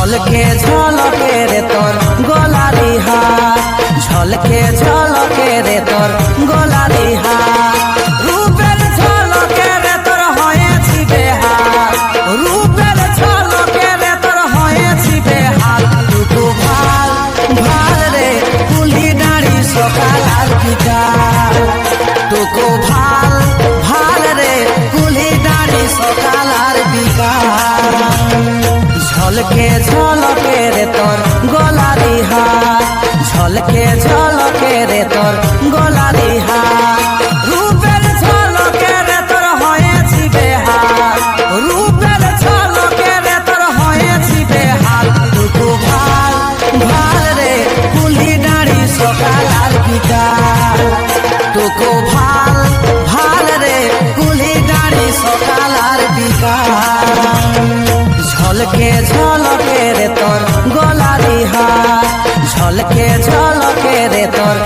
ঝলকে ঝলকে রে তোর গলারি হার, ঝলকে ঝলকে রে তোর গলারি হার। রূপের ঝলকে রে তোর হয়েছি বেহাল, রূপের ঝলকে রে তোর হয়েছি বেহাল। টুকু ভাল ভাল রে কুলি নারী সকাল আর বিকাল, টুকু ভাল ভাল রে কুলি নারী সকাল আর বিকাল। ঝলকে ঝলকে রে তোর গলারি হার, ঝলকে ঝলকে রে তোর গলারি হার। রূপের ঝলকে রে তোর হয়েছি বেহাল, রূপের ঝলকে রে তোর হয়েছি বেহাল। টুকু ভাল ভাল রে কুলি নারী সকাল আর বিকাল, টুকু ভাল ভাল রে কুলি নারী সকাল আর বিকাল। ঝলকে ঝলকে রে তোর গলারি হার, ঝলকে ঝলকে রে তোর